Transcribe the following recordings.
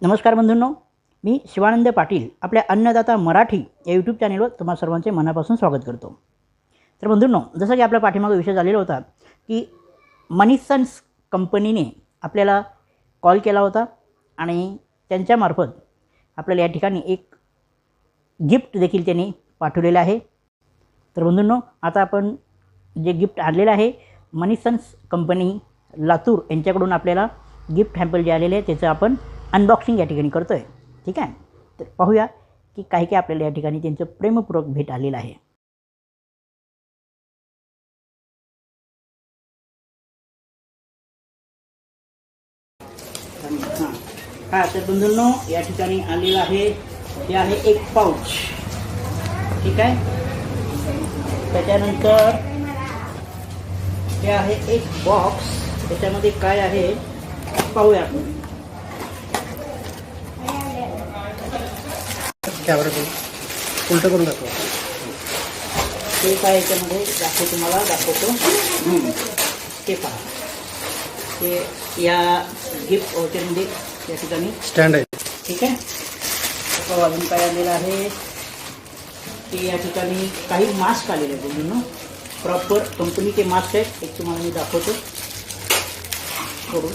नमस्कार बंधूंनो, मी शिवानंद पाटील आपल्या अन्नदाता मराठी या यूट्यूब चॅनलवर तुम्हा सर्वांचे मनापासून स्वागत करतो। तर बंधूंनो, जसं की आपल्या पाठीमागे विषय झालेला होता की मनी सन्स कंपनीने आपल्याला कॉल केला होता आणि त्यांच्यामार्फत आपल्याला या ठिकाणी एक गिफ्ट देखील त्यांनी पाठवलेलं आहे। तर बंधूंनो, आता आपण जे गिफ्ट आणलेलं आहे मनी सन्स कंपनी लातूर यांच्याकडून आपल्याला गिफ्ट हॅम्पर जे आलेले आहे त्याचं आपण अनबॉक्सिंग या ठिकाणी करतो आहे। ठीक आहे, तर पाहूया की काय काय आपल्याला या ठिकाणी त्यांचं प्रेमपूर्वक भेट आलेलं आहे। हां तर बंधूंनो, या ठिकाणी आलेलं आहे हे आहे एक पाऊच। ठीक आहे, त्याच्यानंतर हे आहे एक बॉक्स। त्याच्यामध्ये काय आहे पाहूया आपण। कॅमेरा उलट करून दाखव। ते काय याच्यामध्ये तुम्हाला दाखवतो ते पहा। ते या गिफ्ट व्हाउचरमध्ये या ठिकाणी स्टँड आहे। ठीक आहे, तर अजून काय आलेलं आहे की या ठिकाणी काही मास्क आलेले आहेत बघून, प्रॉपर कंपनीचे मास्क आहेत। एक तुम्हाला मी दाखवतो करून।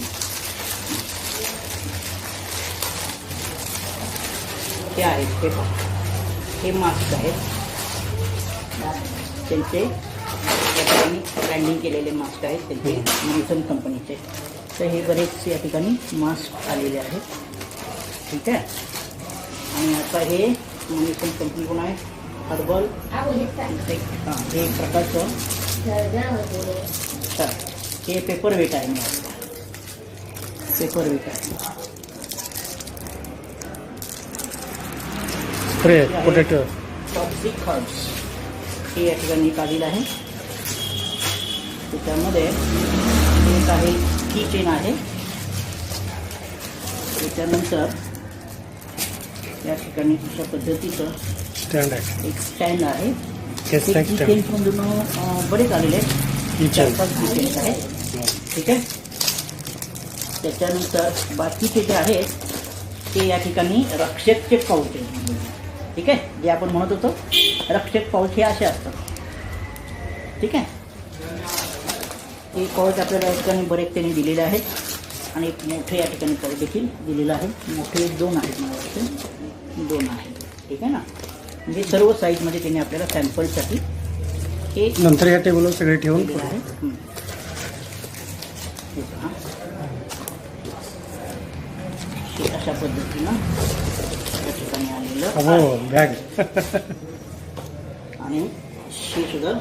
हे आहेत ते पहा, हे मास्क आहेत त्यांचे या ठिकाणी ब्रँडिंग केलेले मास्क आहेत त्यांचे मनी कंपनीचे। तर हे बरेच या ठिकाणी मास्क आलेले आहेत। ठीक आहे, आणि आता हे मनी कंपनी कोण आहे हर्बल हे एक प्रकारचं हे पेपर वेट आहे। मी पेपर वेट आहे स्प्रे पोटॅटो टॉक्सिक हर्ब्स हे या ठिकाणी काढलेलं आहे। त्याच्यामध्ये एक आहे की चेन आहे। त्याच्यानंतर या ठिकाणी अशा पद्धतीचं स्टँड आहे, एक स्टँड आहे। की चेन म्हणून बरेच आलेले आहेत, 4-5 की चेन्स आहेत। ठीक आहे, त्याच्यानंतर बाकीचे जे आहेत ते या ठिकाणी रक्षकचे पाऊच आहेत। ठीक आहे, जे आपण म्हणत होतो रक्षक पाऊच हे असे असतात। ठीक आहे, हे पाऊच आपल्याला या ठिकाणी बरेच त्यांनी दिलेले आहेत आणि एक मोठे या ठिकाणी पाऊच देखील दिलेलं आहे। मोठे 2 आहेत, मला वाटतं 2 आहेत। ठीक आहे ना, म्हणजे सर्व साईजमध्ये त्यांनी आपल्याला सॅम्पलसाठी हे नंतर या टेबलवर सगळे ठेवून दिलेलं आहे। हे अशा पद्धतीनं या ठिकाणी आलेलं हो बॅग आणि शी सुद्धा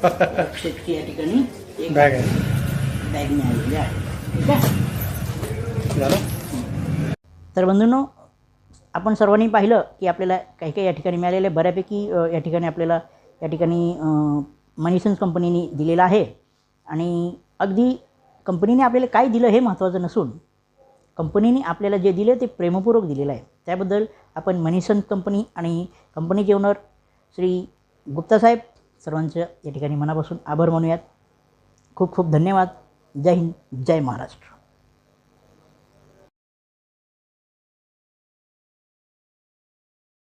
रक्षकची या ठिकाणी एक बॅग आहे। बॅग मिळालेली आहे। ठीक आहे, झालं। तर बंधूंनो, आपण सर्वांनी पाहिलं की आपल्याला काही काही या ठिकाणी मिळालेले बऱ्यापैकी या ठिकाणी आपल्याला या ठिकाणी मनी सन्स कंपनीने दिलेलं आहे। आणि अगदी कंपनीने आपल्याला काय दिलं हे महत्त्वाचं नसून कंपनीने आपल्याला जे दिले ते प्रेमपूर्वक दिलेलं आहे। त्याबद्दल आपण मनी सन्स कंपनी आणि कंपनीचे ओनर श्री गुप्ता साहेब सर्वांचं या ठिकाणी मनापासून आभार मानूयात। खूप खूप धन्यवाद। जय हिंद, जय महाराष्ट्र।